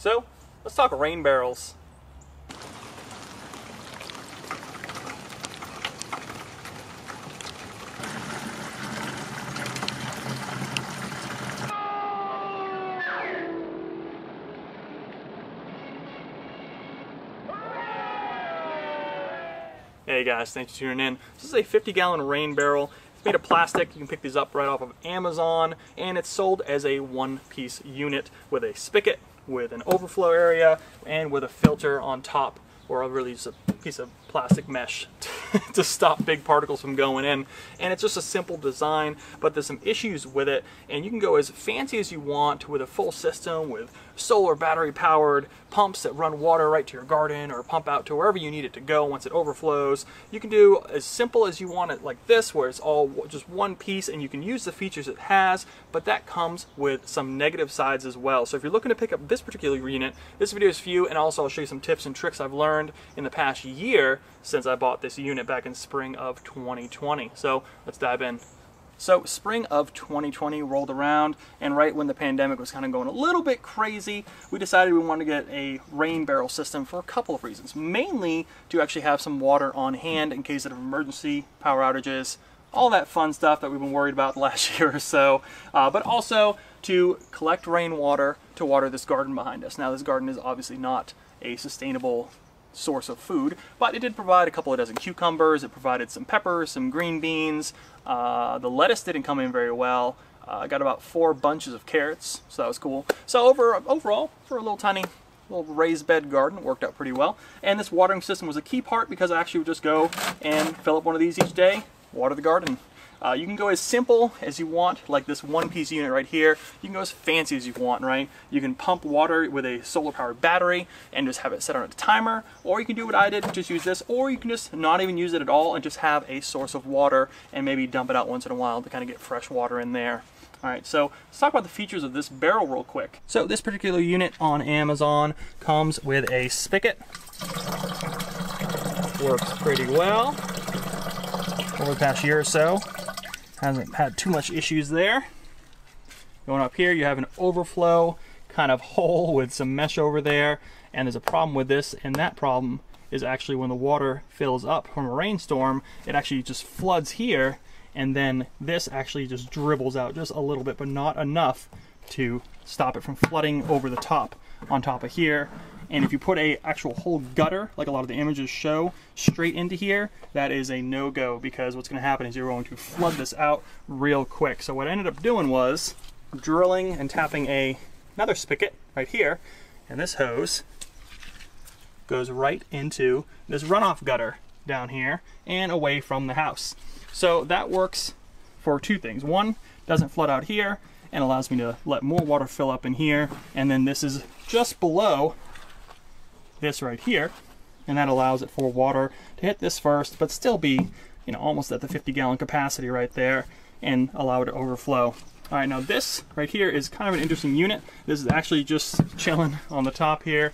So let's talk rain barrels. Hey guys, thanks for tuning in. This is a 50-gallon rain barrel. It's made of plastic. You can pick these up right off of Amazon, and it's sold as a one-piece unit with a spigot, with an overflow area, and with a filter on top, or I'll really use a piece of plastic mesh to stop big particles from going in. And it's just a simple design, but there's some issues with it, and you can go as fancy as you want with a full system with solar battery powered pumps that run water right to your garden or pump out to wherever you need it to go once it overflows. You can do as simple as you want it like this, where it's all just one piece and you can use the features it has, but that comes with some negative sides as well. So if you're looking to pick up this particular unit, this video is for you, and also I'll show you some tips and tricks I've learned in the past year since I bought this unit back in spring of 2020. So let's dive in. So spring of 2020 rolled around, and right when the pandemic was kind of going a little bit crazy, we decided we wanted to get a rain barrel system for a couple of reasons. Mainly to actually have some water on hand in case of emergency power outages, all that fun stuff that we've been worried about the last year or so, but also to collect rainwater to water this garden behind us. Now this garden is obviously not a sustainable source of food, but it did provide a couple of dozen cucumbers, it provided some peppers, some green beans, the lettuce didn't come in very well. I got about 4 bunches of carrots, so that was cool. So overall, for a little tiny little raised bed garden, it worked out pretty well. And this watering system was a key part because I actually would just go and fill up one of these each day, water the garden. You can go as simple as you want, like this one-piece unit right here. You can go as fancy as you want, right? You can pump water with a solar-powered battery and just have it set on a timer, or you can do what I did, just use this, or you can just not even use it at all and just have a source of water and maybe dump it out once in a while to kind of get fresh water in there. Alright, so let's talk about the features of this barrel real quick. So this particular unit on Amazon comes with a spigot. Works pretty well. Over the past year or so, hasn't had too much issues there. Going up here, you have an overflow kind of hole with some mesh over there, and there's a problem with this, and that problem is actually when the water fills up from a rainstorm, it actually just floods here, and then this actually just dribbles out just a little bit, but not enough to stop it from flooding over the top on top of here. And if you put a actual whole gutter, like a lot of the images show, straight into here, that is a no-go, because what's going to happen is you're going to flood this out real quick. So what I ended up doing was drilling and tapping another spigot right here, and this hose goes right into this runoff gutter down here and away from the house. So that works for 2 things. One, doesn't flood out here and allows me to let more water fill up in here, and then this is just below this right here, and that allows it for water to hit this first, but still be, you know, almost at the 50-gallon capacity right there, and allow it to overflow. All right, now this right here is kind of an interesting unit. This is actually just chilling on the top here,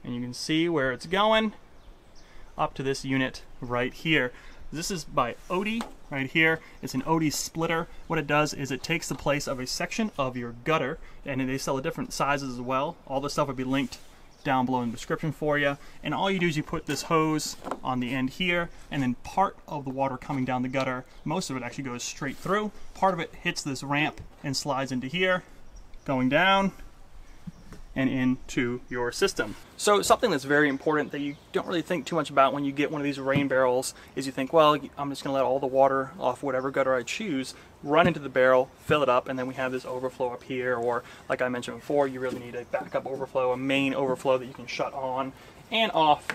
and you can see where it's going up to this unit right here. This is by Odie right here. It's an Odie splitter. What it does is it takes the place of a section of your gutter, and they sell at different sizes as well. All this stuff would be linked down below in the description for you, and all you do is you put this hose on the end here, and then part of the water coming down the gutter, most of it actually goes straight through, part of it hits this ramp and slides into here, going down and into your system. So something that's very important that you don't really think too much about when you get one of these rain barrels is you think, well, I'm just gonna let all the water off whatever gutter I choose run into the barrel, fill it up, and then we have this overflow up here, or like I mentioned before, you really need a backup overflow, a main overflow that you can shut on and off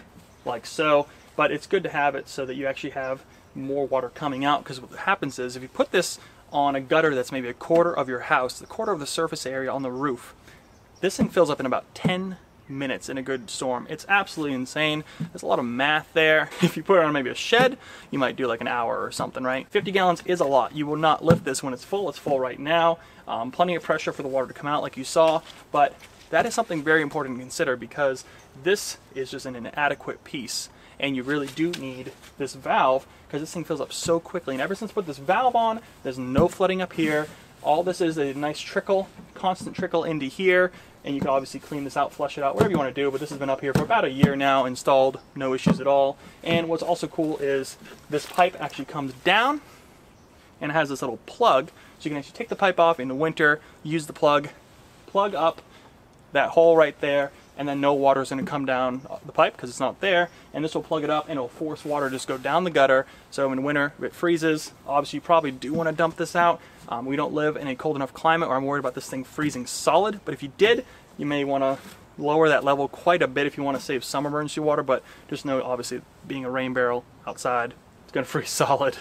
like so. But it's good to have it so that you actually have more water coming out, because what happens is if you put this on a gutter that's maybe a quarter of your house, the quarter of the surface area on the roof, this thing fills up in about 10 minutes in a good storm. It's absolutely insane. There's a lot of math there. If you put it on maybe a shed, you might do like an hour or something, right? 50 gallons is a lot. You will not lift this when it's full. It's full right now. Plenty of pressure for the water to come out like you saw, but that is something very important to consider, because this is just an inadequate piece, and you really do need this valve, because this thing fills up so quickly. And ever since I put this valve on, there's no flooding up here. All this is a nice trickle, constant trickle into here, and you can obviously clean this out, flush it out, whatever you want to do, but this has been up here for about a year now, installed, no issues at all. And what's also cool is this pipe actually comes down and has this little plug, so you can actually take the pipe off in the winter, use the plug up that hole right there, and then no water is going to come down the pipe because it's not there, and this will plug it up and it'll force water to just go down the gutter. So in winter, if it freezes, obviously you probably do want to dump this out. We don't live in a cold enough climate where I'm worried about this thing freezing solid, but if you did, you may want to lower that level quite a bit if you want to save some emergency water, but just know, obviously, being a rain barrel outside, it's going to freeze solid.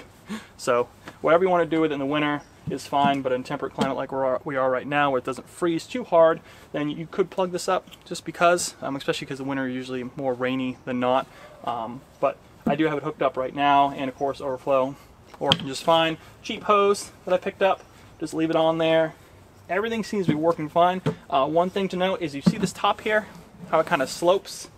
So whatever you want to do with it in the winter is fine, but in temperate climate like we are right now, where it doesn't freeze too hard, then you could plug this up just because, especially because the winter is usually more rainy than not. But I do have it hooked up right now, and of course overflow working just fine. Cheap hose that I picked up, just leave it on there. Everything seems to be working fine. One thing to note is you see this top here, how it kind of slopes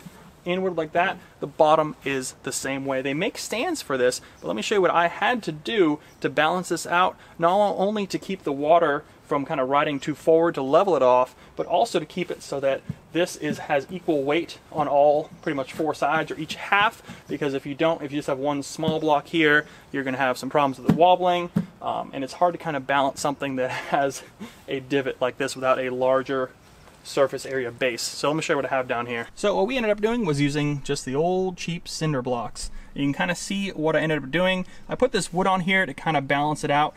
inward like that. The bottom is the same way. They make stands for this, but let me show you what I had to do to balance this out, not only to keep the water from kind of riding too forward to level it off, but also to keep it so that this has equal weight on all pretty much four sides or each half, because if you just have one small block here, you're going to have some problems with it wobbling, and it's hard to kind of balance something that has a divot like this without a larger surface area base. So let me show you what I have down here. So what we ended up doing was using just the old cheap cinder blocks. You can kind of see what I ended up doing. I put this wood on here to kind of balance it out.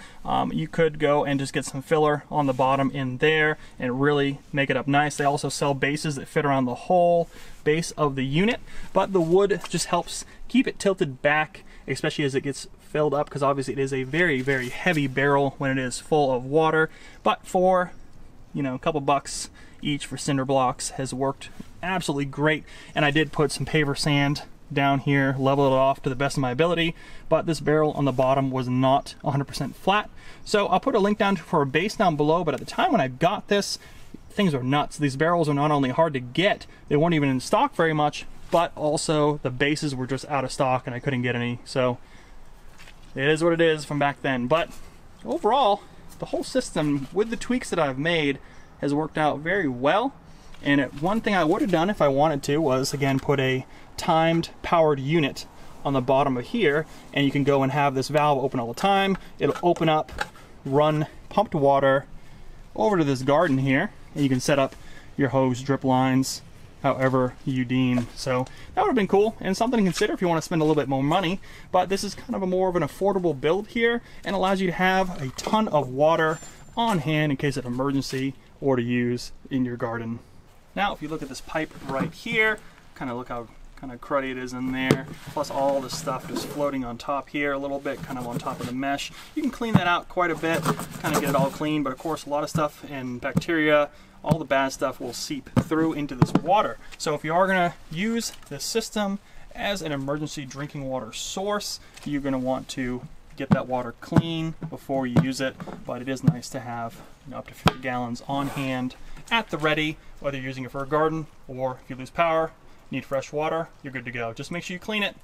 You could go and just get some filler on the bottom in there and really make it up nice. They also sell bases that fit around the whole base of the unit, but the wood just helps keep it tilted back, especially as it gets filled up, because obviously it is a very, very heavy barrel when it is full of water. But for, you know, a couple bucks each for cinder blocks has worked absolutely great. And I did put some paver sand down here, level it off to the best of my ability, but this barrel on the bottom was not 100% flat. So I'll put a link down for a base down below, but at the time when I got this, things are nuts. These barrels are not only hard to get, they weren't even in stock very much, but also the bases were just out of stock and I couldn't get any. So it is what it is from back then. But overall, the whole system with the tweaks that I've made has worked out very well. And one thing I would have done if I wanted to was, again, put a timed powered unit on the bottom of here, and you can go and have this valve open all the time. It'll open up, run pumped water over to this garden here, and you can set up your hose drip lines however you deem. So that would have been cool and something to consider if you want to spend a little bit more money. But this is kind of more of an affordable build here, and allows you to have a ton of water on hand in case of emergency or to use in your garden. Now if you look at this pipe right here, kind of look how kind of cruddy it is in there, plus all this stuff just floating on top here a little bit, kind of on top of the mesh. You can clean that out quite a bit, kind of get it all clean, but of course a lot of stuff and bacteria, all the bad stuff will seep through into this water. So if you are going to use this system as an emergency drinking water source, you're going to want to get that water clean before you use it. But it is nice to have, you know, up to 50 gallons on hand at the ready, whether you're using it for a garden or if you lose power, need fresh water, you're good to go. Just make sure you clean it.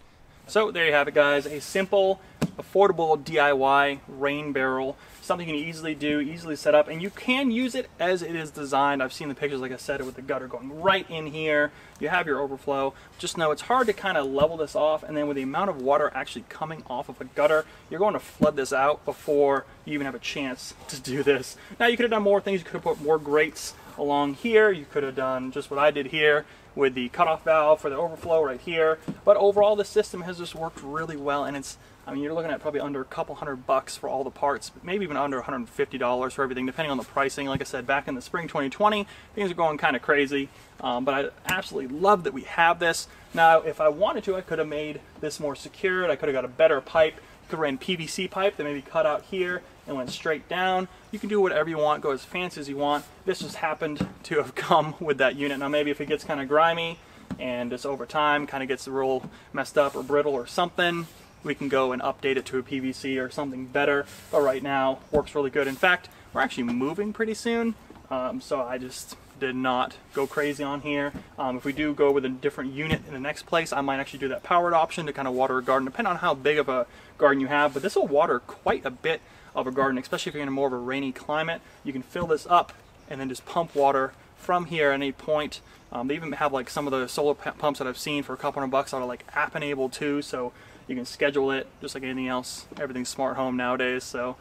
So there you have it, guys, a simple, affordable DIY rain barrel, something you can easily do, easily set up, and you can use it as it is designed. I've seen the pictures, like I said, with the gutter going right in here. You have your overflow. Just know it's hard to kind of level this off, and then with the amount of water actually coming off of a gutter, you're going to flood this out before you even have a chance to do this. Now, you could have done more things. You could have put more grates along here. You could have done just what I did here with the cutoff valve for the overflow right here. But overall, this system has just worked really well, and it's, I mean, you're looking at probably under a couple $100 for all the parts, maybe even under $150 for everything, depending on the pricing. Like I said, back in the spring 2020, things are going kind of crazy, but I absolutely love that we have this. Now, if I wanted to, I could have made this more secured. I could have got a better pipe. You could run PVC pipe that maybe cut out here and went straight down. You can do whatever you want, go as fancy as you want. This just happened to have come with that unit. Now maybe if it gets kind of grimy and just over time kind of gets real messed up or brittle or something, we can go and update it to a PVC or something better. But right now, works really good. In fact, we're actually moving pretty soon, so I just did not go crazy on here. If we do go with a different unit in the next place, I might actually do that powered option to kind of water a garden, depending on how big of a garden you have. But this will water quite a bit of a garden, especially if you're in more of a rainy climate. You can fill this up and then just pump water from here at any point. They even have like some of the solar pumps that I've seen for a couple $100 that are like app enabled too, so you can schedule it just like anything else. Everything's smart home nowadays, so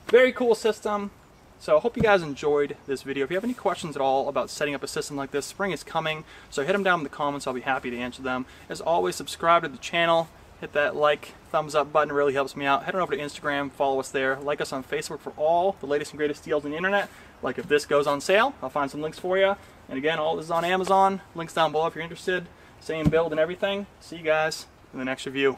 very cool system. So I hope you guys enjoyed this video. If you have any questions at all about setting up a system like this, spring is coming, so hit them down in the comments. I'll be happy to answer them. As always, subscribe to the channel, hit that like, thumbs up button, it really helps me out. Head on over to Instagram, follow us there, like us on Facebook for all the latest and greatest deals on the internet. Like if this goes on sale, I'll find some links for you. And again, all this is on Amazon. Links down below if you're interested. Same build and everything. See you guys in the next review.